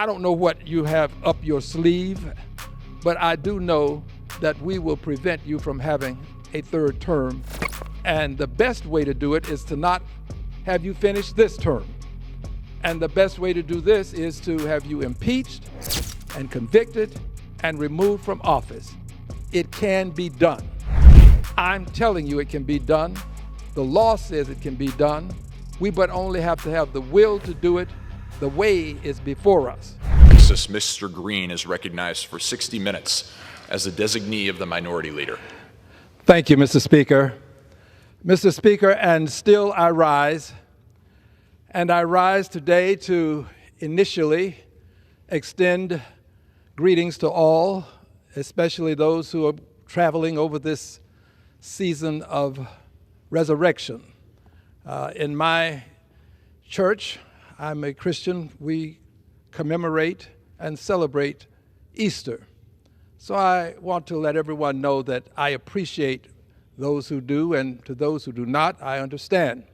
I don't know what you have up your sleeve, but I do know that we will prevent you from having a third term. And the best way to do it is to not have you finish this term. And the best way to do this is to have you impeached and convicted and removed from office. It can be done. I'm telling you it can be done. The law says it can be done. We but only have to have the will to do it. The way is before us. Mr. Green is recognized for 60 minutes as the designee of the minority leader. Thank you, Mr. Speaker. Mr. Speaker, and still I rise. And I rise today to initially extend greetings to all, especially those who are traveling over this season of resurrection. In my church, I'm a Christian, we commemorate and celebrate Easter. So I want to let everyone know that I appreciate those who do, and to those who do not, I understand.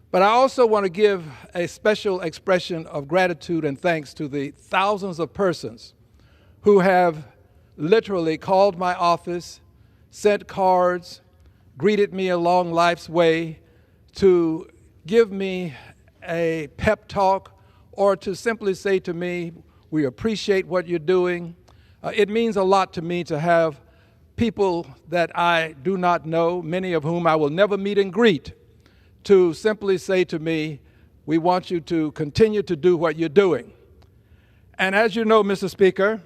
But I also want to give a special expression of gratitude and thanks to the thousands of persons who have literally called my office, sent cards, greeted me along life's way, to give me a pep talk, or to simply say to me, we appreciate what you're doing. It means a lot to me to have people that I do not know, many of whom I will never meet and greet, to simply say to me, we want you to continue to do what you're doing. And as you know, Mr. Speaker,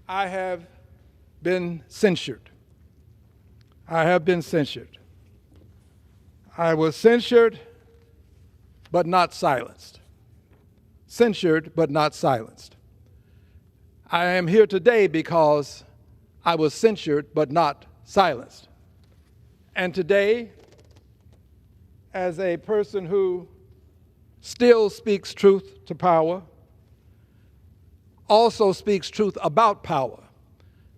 I have been censured. I have been censured. I was censured, but not silenced. Censured, but not silenced. I am here today because I was censured, but not silenced. And today, as a person who still speaks truth to power, also speaks truth about power.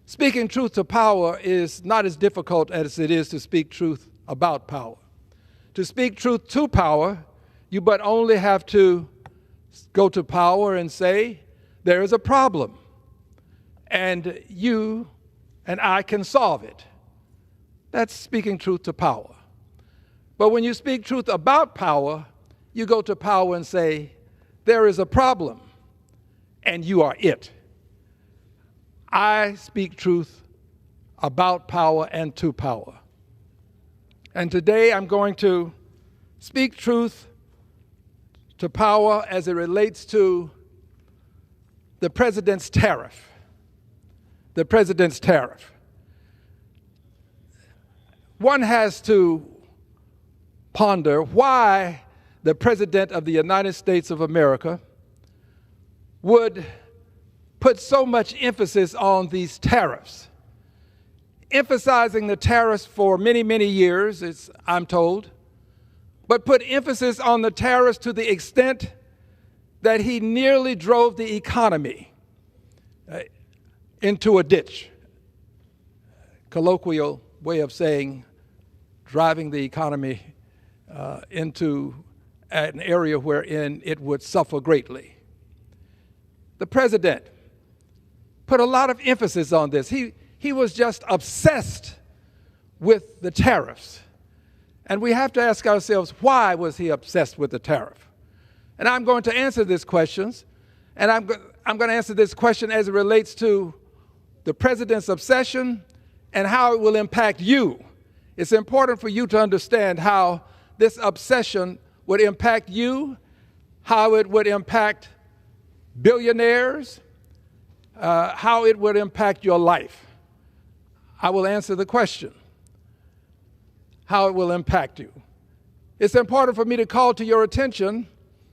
Speaking truth to power is not as difficult as it is to speak truth about power. To speak truth to power, you but only have to go to power and say, there is a problem, and you and I can solve it. That's speaking truth to power. But when you speak truth about power, you go to power and say, there is a problem, and you are it. I speak truth about power and to power. And today I'm going to speak truth to power as it relates to the president's tariff. The president's tariff. One has to ponder why the President of the United States of America would put so much emphasis on these tariffs, emphasizing the tariffs for many, many years, I'm told, but put emphasis on the tariffs to the extent that he nearly drove the economy into a ditch. Colloquial way of saying driving the economy into an area wherein it would suffer greatly. The president put a lot of emphasis on this. He was just obsessed with the tariffs. And we have to ask ourselves, why was he obsessed with the tariff? And I'm going to answer these questions, and I'm going to answer this question as it relates to the president's obsession and how it will impact you. It's important for you to understand how this obsession would impact you, how it would impact billionaires, how it would impact your life. I will answer the question, how it will impact you. It's important for me to call to your attention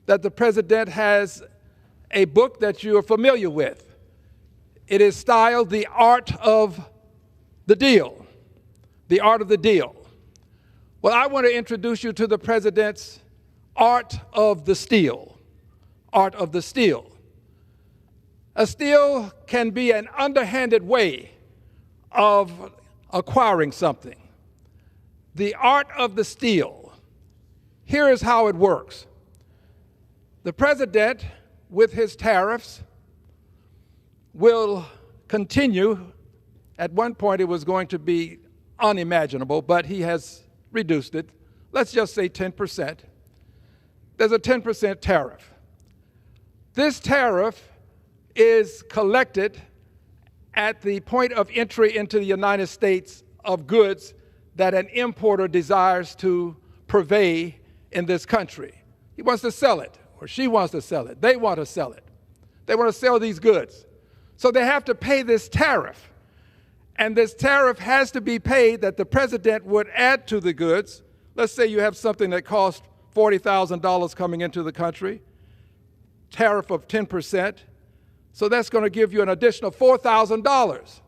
that the president has a book that you are familiar with. It is styled The Art of the Deal. The Art of the Deal. Well, I want to introduce you to the president's Art of the Steal. Art of the Steal. A steal can be an underhanded way of acquiring something. The art of the steal. Here is how it works. The president with his tariffs will continue. At one point, it was going to be unimaginable, but he has reduced it. Let's just say 10%. There's a 10% tariff. This tariff is collected at the point of entry into the United States of goods that an importer desires to purvey in this country. He wants to sell it, or she wants to sell it. They want to sell it. They want to sell these goods. So they have to pay this tariff. And this tariff has to be paid that the president would add to the goods. Let's say you have something that costs $40,000 coming into the country, tariff of 10%. So that's going to give you an additional $4,000.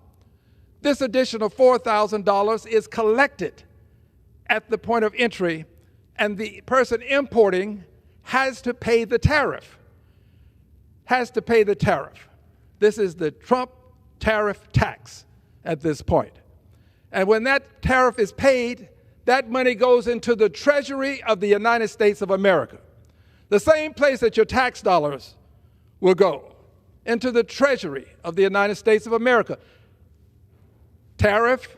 This additional $4,000 is collected at the point of entry, and the person importing has to pay the tariff. Has to pay the tariff. This is the Trump tariff tax at this point. And when that tariff is paid, that money goes into the Treasury of the United States of America. The same place that your tax dollars will go, into the Treasury of the United States of America. Tariff,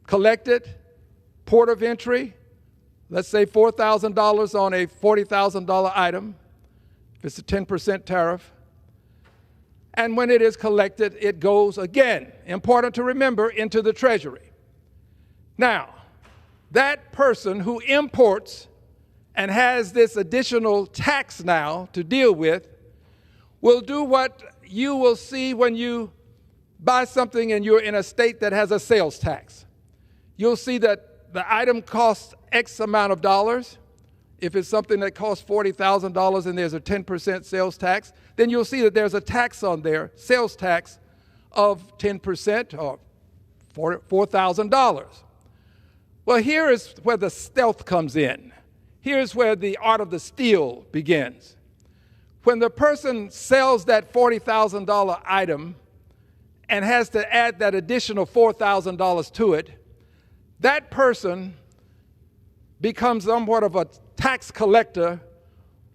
collected, port of entry, let's say $4,000 on a $40,000 item, if it's a 10% tariff. And when it is collected, it goes again, important to remember, into the Treasury. Now, that person who imports and has this additional tax now to deal with will do what you will see when you buy something and you're in a state that has a sales tax. You'll see that the item costs X amount of dollars. If it's something that costs $40,000 and there's a 10% sales tax, then you'll see that there's a tax on there, sales tax of 10% or $4,000. Well, here is where the stealth comes in. Here's where the art of the steal begins. When the person sells that $40,000 item and has to add that additional $4,000 to it, that person becomes somewhat of a tax collector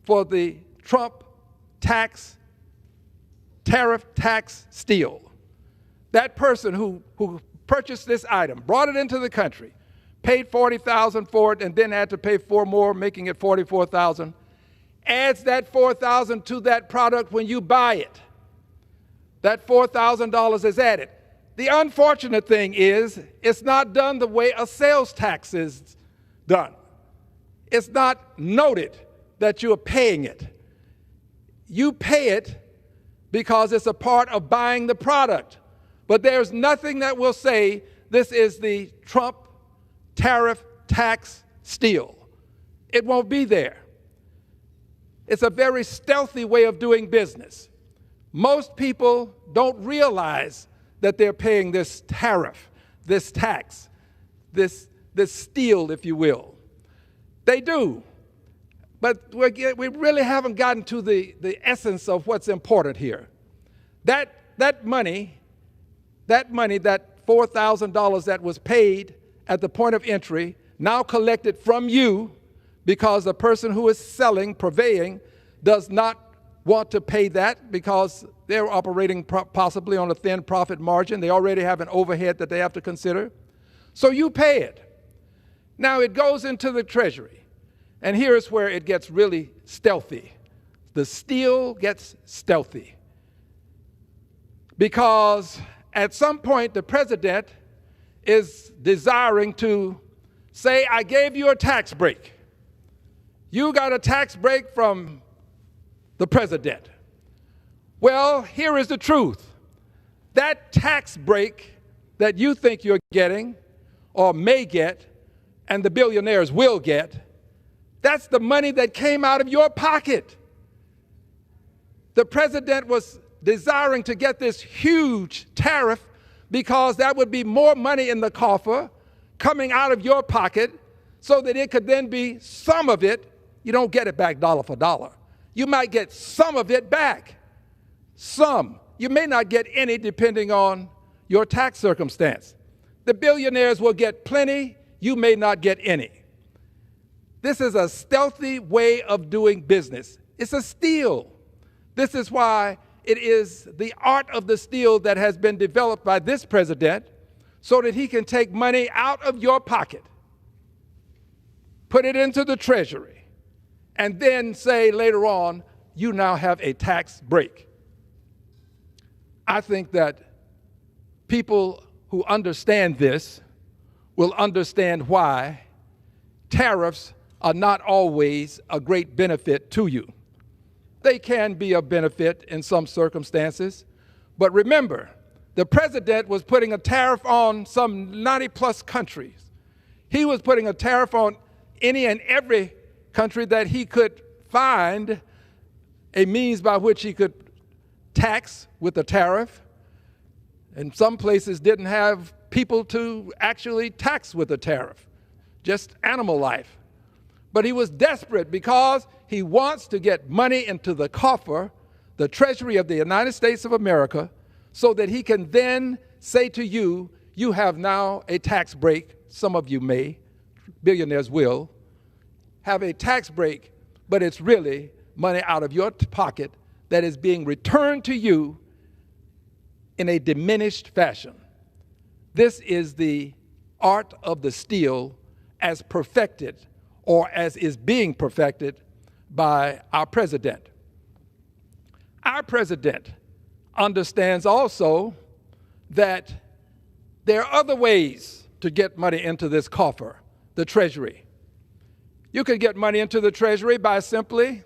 for the Trump tariff tax steal. That person who purchased this item, brought it into the country, paid $40,000 for it, and then had to pay $4 more, making it $44,000, adds that $4,000 to that product when you buy it. That $4,000 is added. The unfortunate thing is, it's not done the way a sales tax is done. It's not noted that you're paying it. You pay it because it's a part of buying the product. But there's nothing that will say this is the Trump tariff tax steal. It won't be there. It's a very stealthy way of doing business. Most people don't realize that they're paying this tariff, this tax, this steal, if you will. They do. But we really haven't gotten to the essence of what's important here. That money, that $4,000 that was paid at the point of entry, now collected from you because the person who is selling, purveying, does not want to pay that because they're operating possibly on a thin profit margin. They already have an overhead that they have to consider. So you pay it. Now it goes into the Treasury. And here's where it gets really stealthy. The steal gets stealthy. Because at some point the president is desiring to say, I gave you a tax break. You got a tax break from the president. Well, here is the truth. That tax break that you think you're getting or may get and the billionaires will get, that's the money that came out of your pocket. The president was desiring to get this huge tariff because that would be more money in the coffer coming out of your pocket so that it could then be some of it. You don't get it back dollar for dollar. You might get some of it back. Some. You may not get any depending on your tax circumstance. The billionaires will get plenty. You may not get any. This is a stealthy way of doing business. It's a steal. This is why it is the art of the steal that has been developed by this president so that he can take money out of your pocket, put it into the Treasury, and then say later on, you now have a tax break. I think that people who understand this will understand why tariffs are not always a great benefit to you. They can be a benefit in some circumstances, but remember, the president was putting a tariff on some 90-plus countries. He was putting a tariff on any and every country that he could find a means by which he could tax with a tariff. And some places didn't have people to actually tax with a tariff, just animal life. But he was desperate because he wants to get money into the coffer, the Treasury of the United States of America, so that he can then say to you, you have now a tax break. Some of you may, billionaires will, have a tax break, but it's really money out of your pocket that is being returned to you in a diminished fashion. This is the art of the steal as perfected, or as is being perfected by our president. Our president understands also that there are other ways to get money into this coffer, the Treasury. You can get money into the Treasury by simply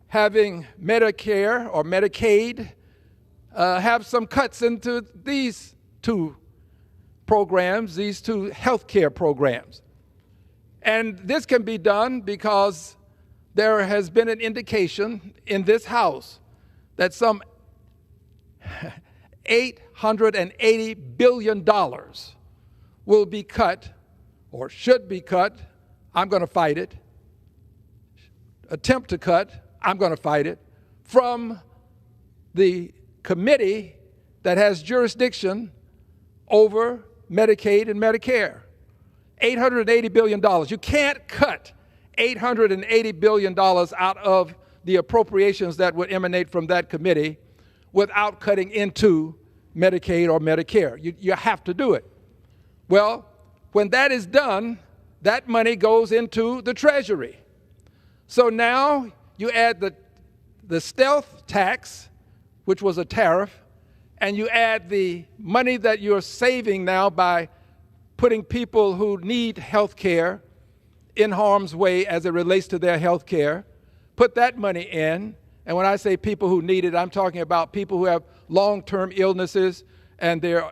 having Medicare or Medicaid have some cuts into these two programs, these two health care programs. And this can be done because there has been an indication in this House that some $880 billion will be cut, or should be cut. I'm going to fight it. Attempt to cut, I'm going to fight it, from the committee that has jurisdiction over Medicaid and Medicare. $880 billion. You can't cut $880 billion out of the appropriations that would emanate from that committee without cutting into Medicaid or Medicare. You have to do it. Well, when that is done, that money goes into the Treasury. So now you add the stealth tax, which was a tariff, and you add the money that you're saving now by putting people who need health care in harm's way as it relates to their health care, put that money in. And when I say people who need it, I'm talking about people who have long-term illnesses and they're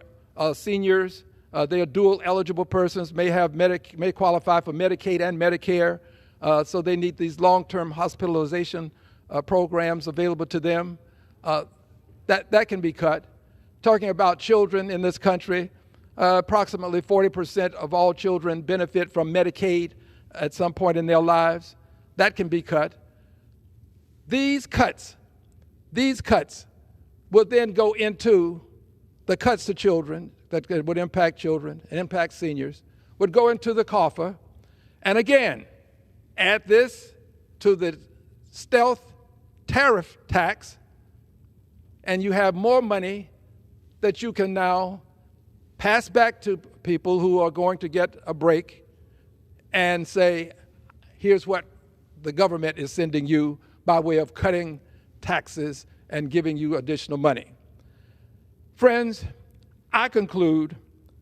seniors, they're dual eligible persons, may qualify for Medicaid and Medicare, so they need these long-term hospitalization programs available to them. That can be cut. Talking about children in this country, approximately 40% of all children benefit from Medicaid at some point in their lives. That can be cut. These cuts will then go into the cuts to children that would impact children and impact seniors, would go into the coffer. And again, add this to the stealth tariff tax, and you have more money that you can now pass back to people who are going to get a break and say, here's what the government is sending you by way of cutting taxes and giving you additional money. Friends, I conclude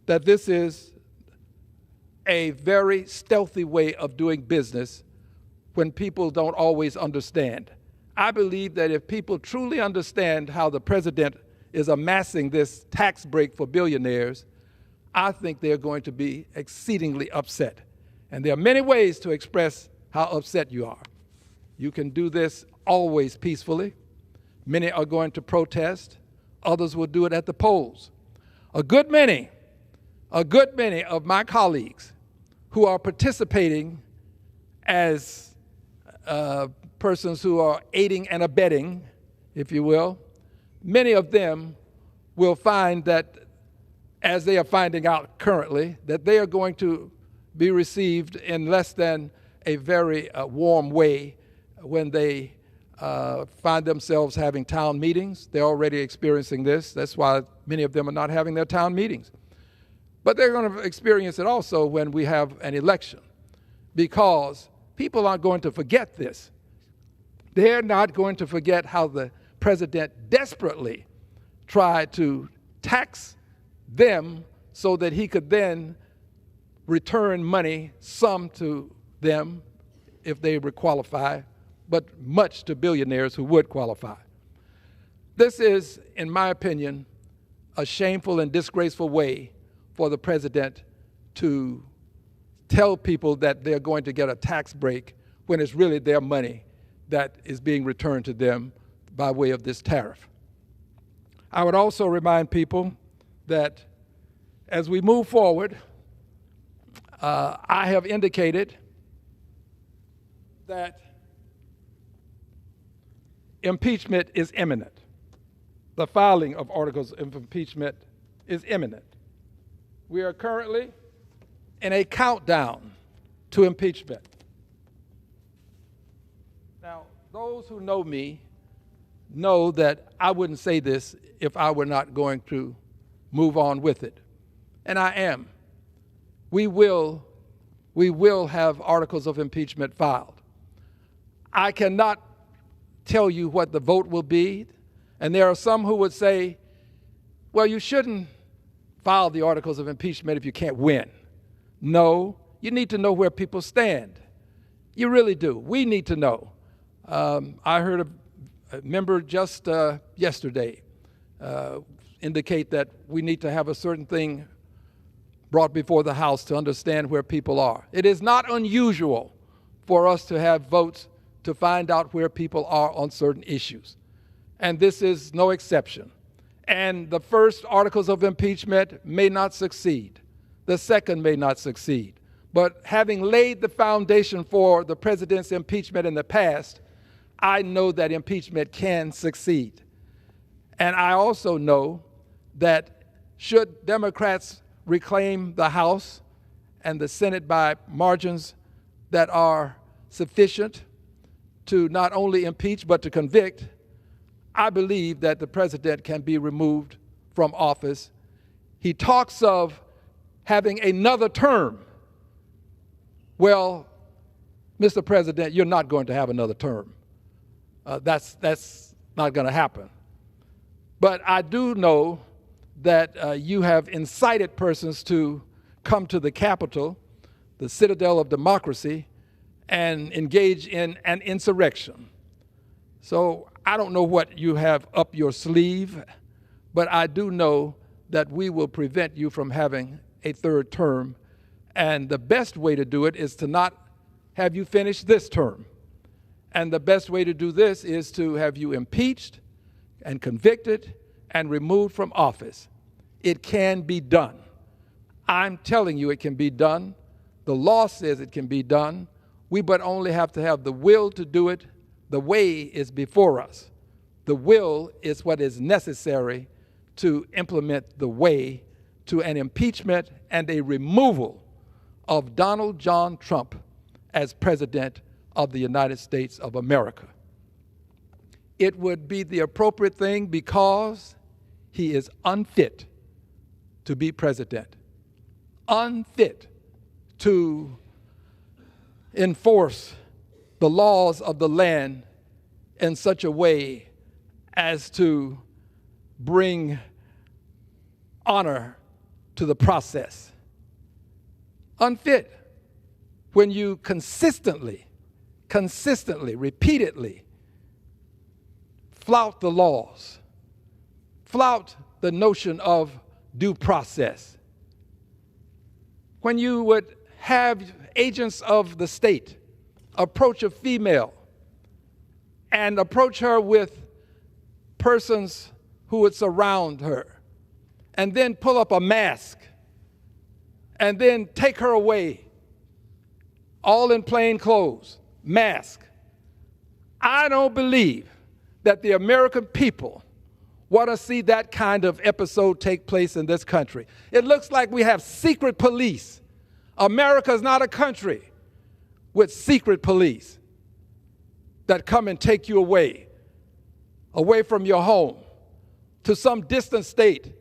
that this is a very stealthy way of doing business when people don't always understand. I believe that if people truly understand how the president is amassing this tax break for billionaires, I think they're going to be exceedingly upset. And there are many ways to express how upset you are. You can do this always peacefully. Many are going to protest. Others will do it at the polls. A good many of my colleagues who are participating as persons who are aiding and abetting, if you will, many of them will find that, as they are finding out currently, that they are going to be received in less than a very warm way when they find themselves having town meetings. They're already experiencing this. That's why many of them are not having their town meetings. But they're going to experience it also when we have an election, because people aren't going to forget this. They're not going to forget how the president desperately tried to tax them so that he could then return money, some to them if they would qualify, but much to billionaires who would qualify. This is, in my opinion, a shameful and disgraceful way for the president to tell people that they're going to get a tax break when it's really their money that is being returned to them by way of this tariff. I would also remind people that as we move forward, I have indicated that impeachment is imminent. The filing of articles of impeachment is imminent. We are currently in a countdown to impeachment. Now, those who know me know that I wouldn't say this if I were not going to move on with it. And I am. We will have articles of impeachment filed. I cannot tell you what the vote will be, and there are some who would say, well, you shouldn't file the articles of impeachment if you can't win. No, you need to know where people stand. You really do. We need to know. I heard a member just yesterday indicate that we need to have a certain thing brought before the House to understand where people are. It is not unusual for us to have votes to find out where people are on certain issues. And this is no exception. And the first articles of impeachment may not succeed. The second may not succeed. But having laid the foundation for the president's impeachment in the past, I know that impeachment can succeed. And I also know that should Democrats reclaim the House and the Senate by margins that are sufficient to not only impeach but to convict, I believe that the president can be removed from office. He talks of having another term. Well, Mr. President, you're not going to have another term. That's not going to happen. But I do know that you have incited persons to come to the Capitol, the citadel of democracy, and engage in an insurrection. So I don't know what you have up your sleeve, but I do know that we will prevent you from having a third term. And the best way to do it is to not have you finish this term. And the best way to do this is to have you impeached and convicted and removed from office. It can be done. I'm telling you it can be done. The law says it can be done. We but only have to have the will to do it. The way is before us. The will is what is necessary to implement the way to an impeachment and a removal of Donald John Trump as President of the United States of America. It would be the appropriate thing because he is unfit to be president, unfit to enforce the laws of the land in such a way as to bring honor to the process. Unfit when you consistently, repeatedly flout the laws, flout the notion of due process. When you would have agents of the state approach a female and approach her with persons who would surround her, and then pull up a mask, and then take her away, all in plain clothes, mask. I don't believe that the American people want to see that kind of episode take place in this country. It looks like we have secret police. America is not a country with secret police. that come and take you away from your home, to some distant state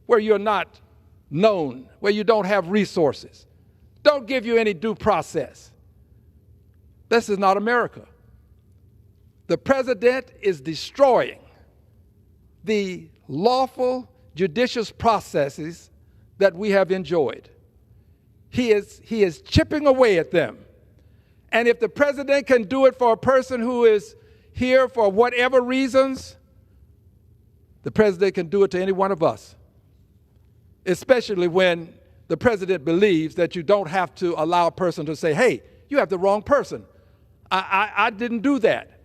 where you're not known, where you don't have resources, don't give you any due process. This is not America. The president is destroying the lawful judicial processes that we have enjoyed. He is chipping away at them. And if the president can do it for a person who is here for whatever reasons, the president can do it to any one of us, especially when the president believes that you don't have to allow a person to say, hey, you have the wrong person. I didn't do that.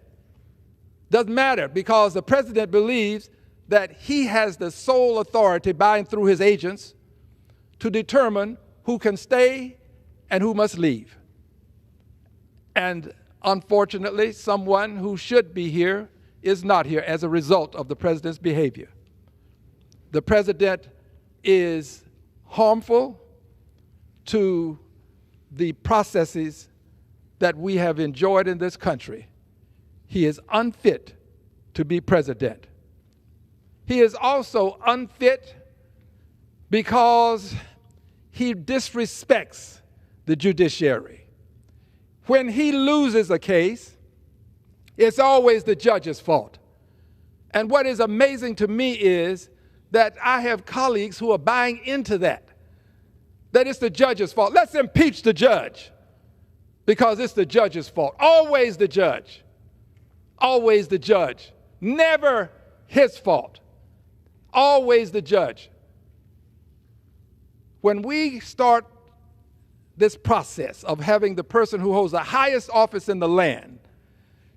Doesn't matter, because the president believes that he has the sole authority by and through his agents to determine who can stay and who must leave. And unfortunately, someone who should be here is not here as a result of the president's behavior. The president is harmful to the processes that we have enjoyed in this country. He is unfit to be president. He is also unfit because he disrespects the judiciary. When he loses a case, it's always the judge's fault. And what is amazing to me is that I have colleagues who are buying into that it's the judge's fault. Let's impeach the judge because it's the judge's fault. Always the judge. Always the judge. Never his fault. Always the judge. When we start this process of having the person who holds the highest office in the land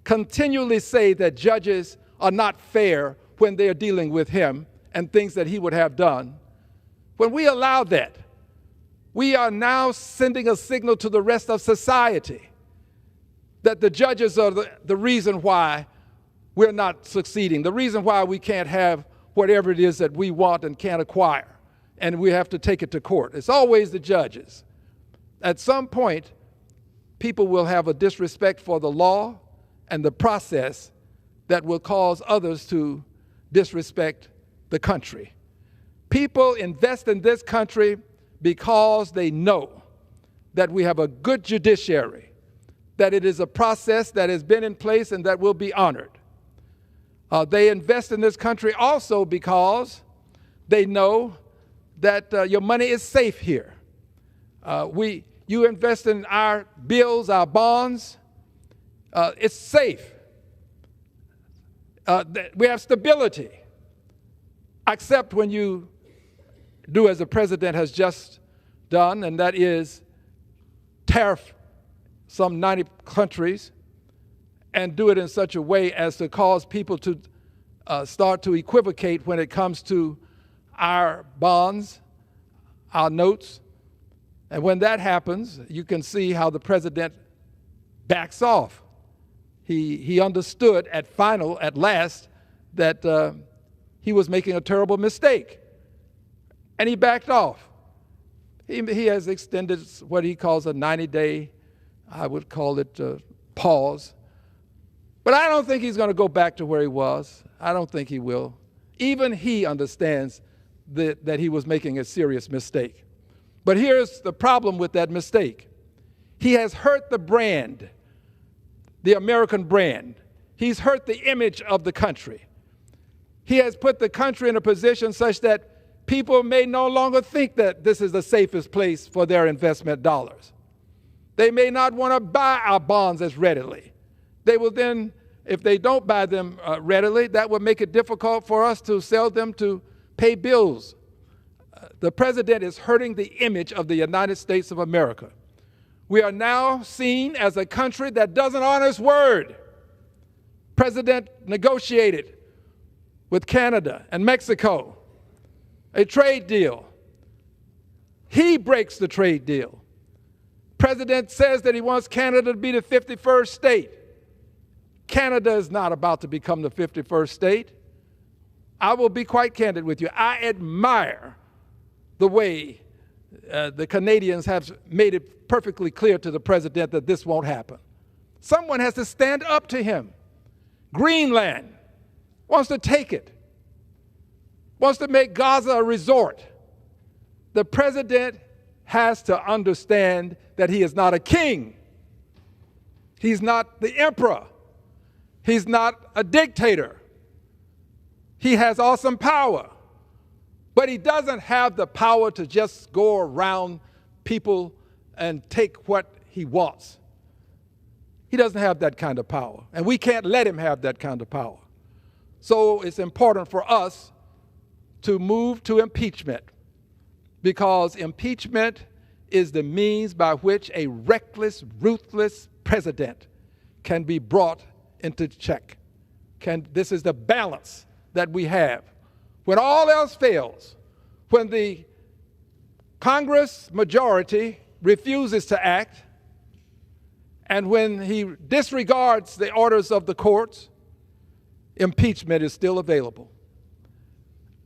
continually say that judges are not fair when they are dealing with him and things that he would have done, when we allow that, we are now sending a signal to the rest of society that the judges are the reason why we're not succeeding, the reason why we can't have whatever it is that we want and can't acquire, and we have to take it to court. It's always the judges. At some point, people will have a disrespect for the law and the process that will cause others to disrespect the country. People invest in this country because they know that we have a good judiciary, that it is a process that has been in place and that will be honored. They invest in this country also because they know that your money is safe here. You invest in our bills, our bonds, it's safe. We have stability, except when you do as the president has just done, and that is tariff some 90 countries and do it in such a way as to cause people to start to equivocate when it comes to our bonds, our notes. And when that happens, you can see how the president backs off. He understood at last that he was making a terrible mistake, and he backed off. He has extended what he calls a 90-day, I would call it pause. But I don't think he's going to go back to where he was. I don't think he will. Even he understands that he was making a serious mistake. But here's the problem with that mistake. He has hurt the brand, the American brand. He's hurt the image of the country. He has put the country in a position such that people may no longer think that this is the safest place for their investment dollars. They may not want to buy our bonds as readily. They will then, if they don't buy them readily, that will make it difficult for us to sell them to pay bills. The president is hurting the image of the United States of America. We are now seen as a country that doesn't honor its word. President negotiated with Canada and Mexico a trade deal. He breaks the trade deal. President says that he wants Canada to be the 51st state. Canada is not about to become the 51st state. I will be quite candid with you. I admire the way the Canadians have made it perfectly clear to the president that this won't happen. Someone has to stand up to him. Greenland, wants to take it, wants to make Gaza a resort. The president has to understand that he is not a king. He's not the emperor. He's not a dictator. He has awesome power, but he doesn't have the power to just go around people and take what he wants. He doesn't have that kind of power, and we can't let him have that kind of power. So it's important for us to move to impeachment, because impeachment is the means by which a reckless, ruthless president can be brought into check. This is the balance that we have. When all else fails, when the Congress majority refuses to act, and when he disregards the orders of the courts, impeachment is still available.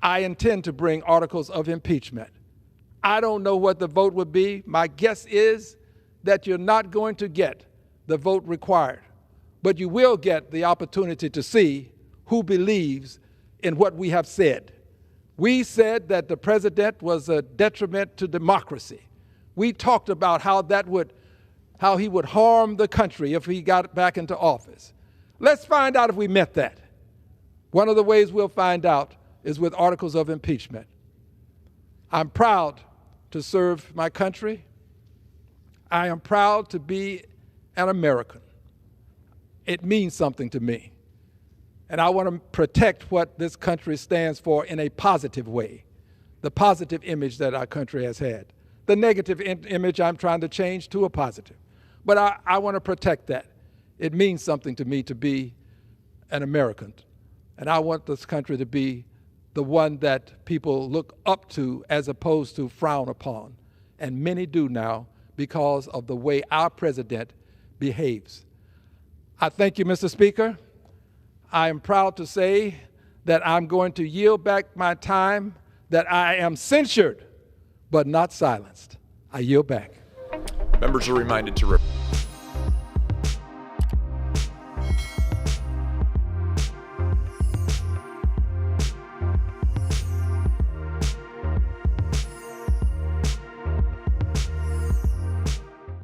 I intend to bring articles of impeachment. I don't know what the vote would be. My guess is that you're not going to get the vote required, but you will get the opportunity to see who believes in what we have said. We said that the president was a detriment to democracy. We talked about how he would harm the country if he got back into office. Let's find out if we meant that. One of the ways we'll find out is with articles of impeachment. I'm proud to serve my country. I am proud to be an American. It means something to me. And I want to protect what this country stands for in a positive way, the positive image that our country has had. The negative image I'm trying to change to a positive. But I want to protect that. It means something to me to be an American. And I want this country to be the one that people look up to as opposed to frown upon. And many do now because of the way our president behaves. I thank you, Mr. Speaker. I am proud to say that I'm going to yield back my time, that I am censured, but not silenced. I yield back. Members are reminded to